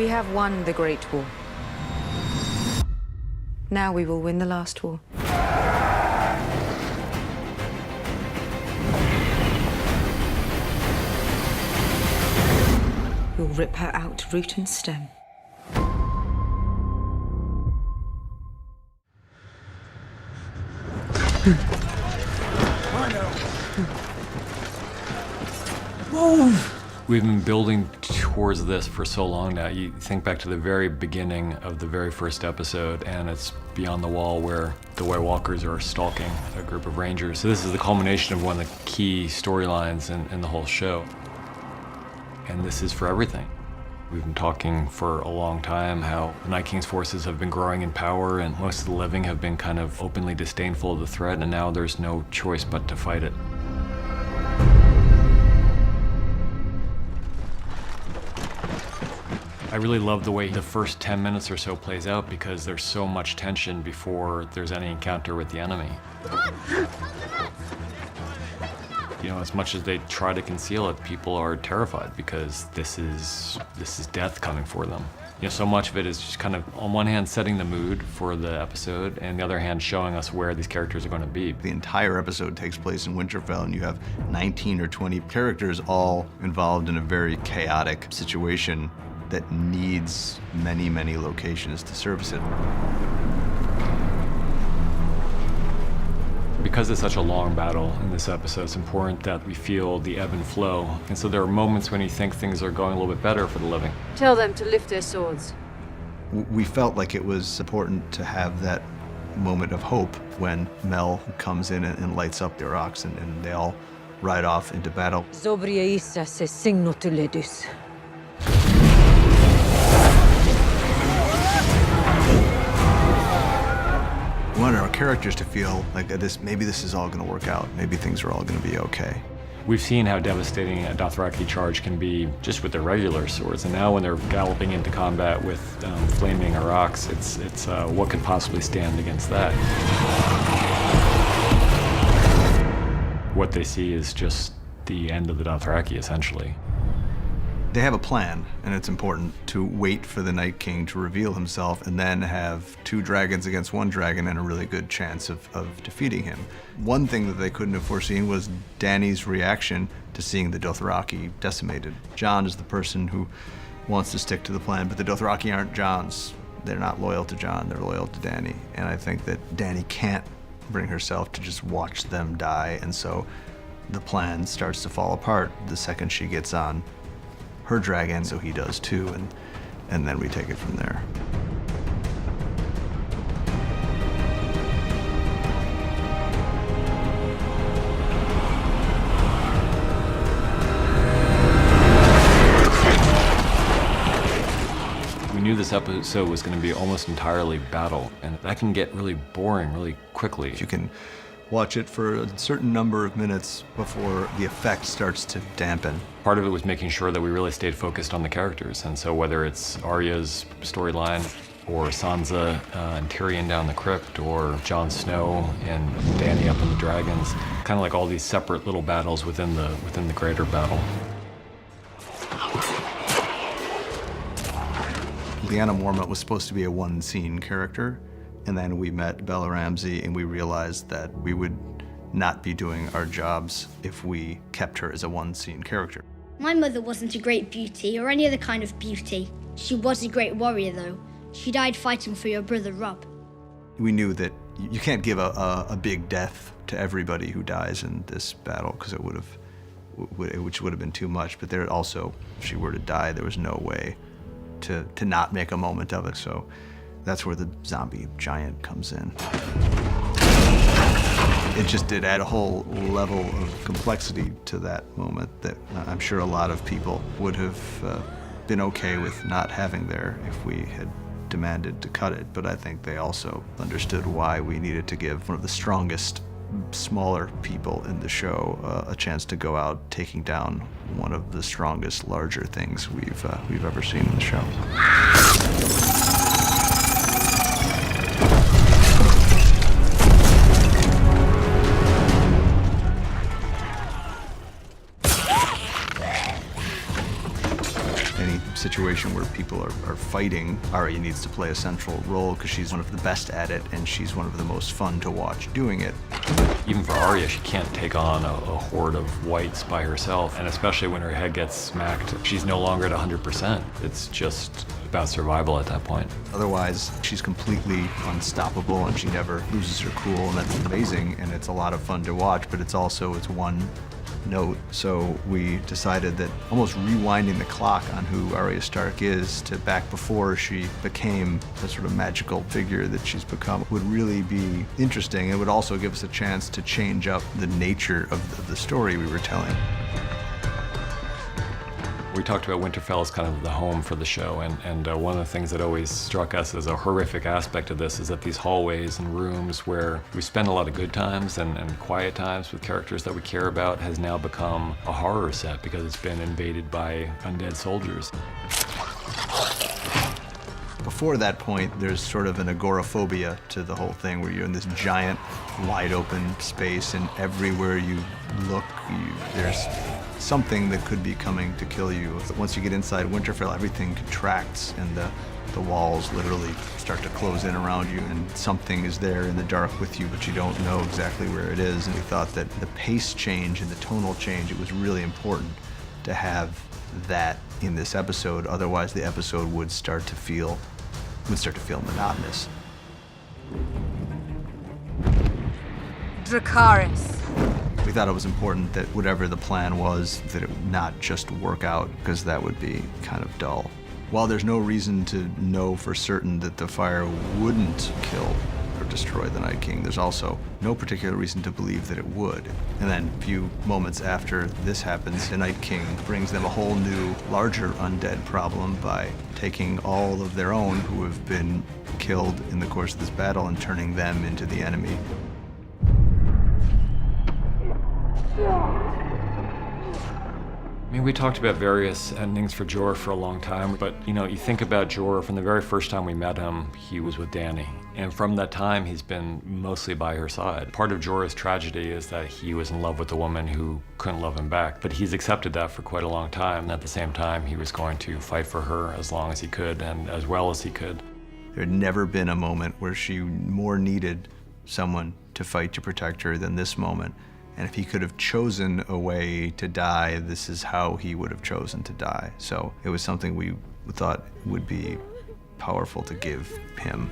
We have won the Great War. Now we will win the last war. We'll rip her out root and stem. We've been building towards this for so long now. You think back to the very beginning of the very first episode, and it's Beyond the Wall where the White Walkers are stalking a group of rangers. So this is the culmination of one of the key storylines in the whole show. And this is for everything. We've been talking for a long time how the Night King's forces have been growing in power, and most of the living have been kind of openly disdainful of the threat, and now there's no choice but to fight it. I really love the way the first 10 minutes or so plays out because there's so much tension before there's any encounter with the enemy. You know, as much as they try to conceal it, people are terrified because this is death coming for them. You know, so much of it is just kind of, on one hand, setting the mood for the episode, and the other hand, showing us where these characters are going to be. The entire episode takes place in Winterfell, and you have 19 or 20 characters all involved in a very chaotic situation that needs many, many locations to service it. Because it's such a long battle in this episode, it's important that we feel the ebb and flow. And so there are moments when you think things are going a little bit better for the living. Tell them to lift their swords. We felt like it was important to have that moment of hope when Mel comes in and lights up their ox, and they all ride off into battle. Zobria Issa se signo to ledus. We wanted our characters to feel like maybe this is all going to work out. Maybe things are all going to be okay. We've seen how devastating a Dothraki charge can be just with their regular swords, and now when they're galloping into combat with flaming Araks, it's what could possibly stand against that? What they see is just the end of the Dothraki, essentially. They have a plan, and it's important to wait for the Night King to reveal himself and then have two dragons against one dragon and a really good chance of defeating him. One thing that they couldn't have foreseen was Dany's reaction to seeing the Dothraki decimated. Jon is the person who wants to stick to the plan, but the Dothraki aren't Jon's. They're not loyal to Jon, they're loyal to Dany. And I think that Dany can't bring herself to just watch them die, and so the plan starts to fall apart the second she gets on her dragon, so he does too, and then we take it from there. We knew this episode was going to be almost entirely battle, and that can get really boring really quickly. You can watch it for a certain number of minutes before the effect starts to dampen. Part of it was making sure that we really stayed focused on the characters, and so whether it's Arya's storyline, or Sansa and Tyrion down the crypt, or Jon Snow and Dany up in the dragons, kind of like all these separate little battles within the greater battle. Lyanna Mormont was supposed to be a one-scene character, and then we met Bella Ramsey, and we realized that we would not be doing our jobs if we kept her as a one-scene character. My mother wasn't a great beauty or any other kind of beauty. She was a great warrior, though. She died fighting for your brother, Rob. We knew that you can't give a big death to everybody who dies in this battle, because which would have been too much. But there also, if she were to die, there was no way to not make a moment of it. So that's where the zombie giant comes in. It just did add a whole level of complexity to that moment that I'm sure a lot of people would have been okay with not having there if we had demanded to cut it. But I think they also understood why we needed to give one of the strongest, smaller people in the show a chance to go out taking down one of the strongest, larger things we've ever seen in the show. situation where people are fighting, Arya needs to play a central role because she's one of the best at it and she's one of the most fun to watch doing it. Even for Arya, she can't take on a horde of whites by herself, and especially when her head gets smacked, she's no longer at 100%. It's just about survival at that point. Otherwise, she's completely unstoppable and she never loses her cool, and that's amazing, and it's a lot of fun to watch, but it's one note. So we decided that almost rewinding the clock on who Arya Stark is to back before she became the sort of magical figure that she's become would really be interesting. It would also give us a chance to change up the nature of the story we were telling. We talked about Winterfell as kind of the home for the show, and one of the things that always struck us as a horrific aspect of this is that these hallways and rooms where we spend a lot of good times and quiet times with characters that we care about has now become a horror set because it's been invaded by undead soldiers. Before that point, there's sort of an agoraphobia to the whole thing where you're in this giant, wide open space, and everywhere you look, there's something that could be coming to kill you. But once you get inside Winterfell, everything contracts and the walls literally start to close in around you, and something is there in the dark with you, but you don't know exactly where it is. And we thought that the pace change and the tonal change, it was really important to have that in this episode. Otherwise, the episode would start to feel monotonous. Dracarys. We thought it was important that whatever the plan was, that it would not just work out, because that would be kind of dull. While there's no reason to know for certain that the fire wouldn't kill or destroy the Night King, there's also no particular reason to believe that it would. And then a few moments after this happens, the Night King brings them a whole new, larger undead problem by taking all of their own who have been killed in the course of this battle and turning them into the enemy. I mean, we talked about various endings for Jorah for a long time, but you think about Jorah, from the very first time we met him, he was with Dany. And from that time, he's been mostly by her side. Part of Jorah's tragedy is that he was in love with a woman who couldn't love him back, but he's accepted that for quite a long time. And at the same time, he was going to fight for her as long as he could and as well as he could. There had never been a moment where she more needed someone to fight to protect her than this moment. And if he could have chosen a way to die, this is how he would have chosen to die. So it was something we thought would be powerful to give him.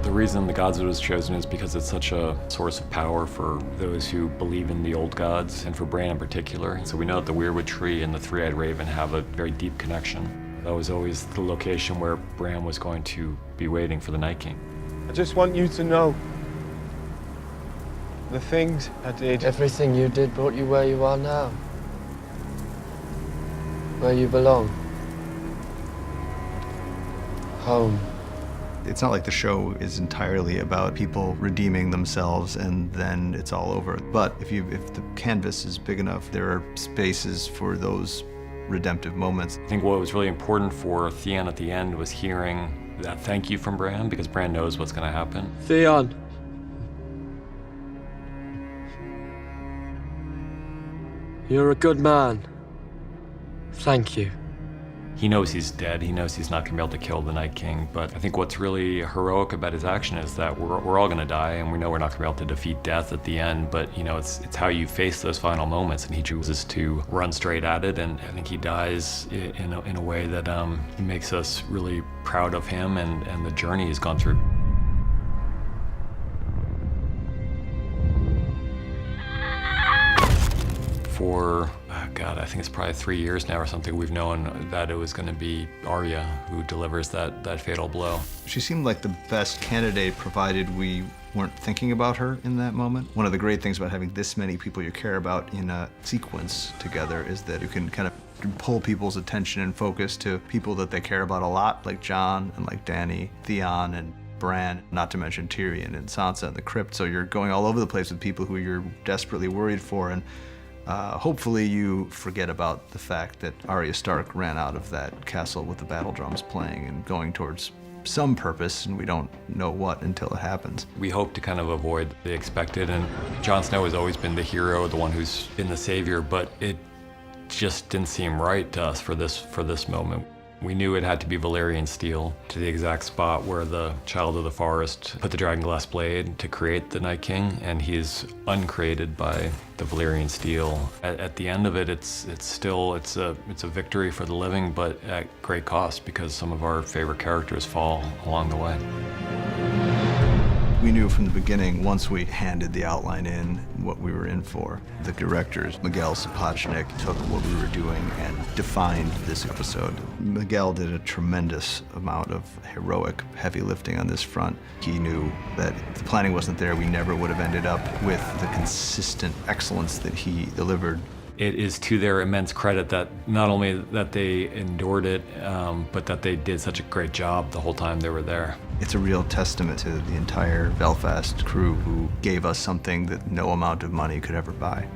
The reason the gods was chosen is because it's such a source of power for those who believe in the old gods, and for Bran in particular. So we know that the Weirwood Tree and the Three-Eyed Raven have a very deep connection. That was always the location where Bran was going to be waiting for the Night King. I just want you to know the things I did. Everything you did brought you where you are now. Where you belong. Home. It's not like the show is entirely about people redeeming themselves and then it's all over. But if the canvas is big enough, there are spaces for those redemptive moments. I think what was really important for Theon at the end was hearing that thank you from Bran, because Bran knows what's going to happen. Theon. You're a good man. Thank you. He knows he's dead. He knows he's not going to be able to kill the Night King. But I think what's really heroic about his action is that we're all going to die, and we know we're not going to be able to defeat death at the end. But it's how you face those final moments, and he chooses to run straight at it. And I think he dies in a way that makes us really proud of him and the journey he's gone through. For, God, I think it's probably 3 years now or something, we've known that it was going to be Arya who delivers that fatal blow. She seemed like the best candidate, provided we weren't thinking about her in that moment. One of the great things about having this many people you care about in a sequence together is that you can kind of pull people's attention and focus to people that they care about a lot, like Jon and like Dany, Theon and Bran, not to mention Tyrion and Sansa and the Crypt. So you're going all over the place with people who you're desperately worried for, and hopefully you forget about the fact that Arya Stark ran out of that castle with the battle drums playing and going towards some purpose, and we don't know what until it happens. We hope to kind of avoid the expected, and Jon Snow has always been the hero, the one who's been the savior, but it just didn't seem right to us for this moment. We knew it had to be Valyrian steel to the exact spot where the Child of the Forest put the Dragonglass blade to create the Night King, and he's uncreated by the Valyrian steel. At the end of it, it's a victory for the living, but at great cost because some of our favorite characters fall along the way. We knew from the beginning, once we handed the outline in, what we were in for. The directors, Miguel Sapochnik, took what we were doing and defined this episode. Miguel did a tremendous amount of heroic heavy lifting on this front. He knew that if the planning wasn't there, we never would have ended up with the consistent excellence that he delivered. It is to their immense credit that not only that they endured it, but that they did such a great job the whole time they were there. It's a real testament to the entire Belfast crew who gave us something that no amount of money could ever buy.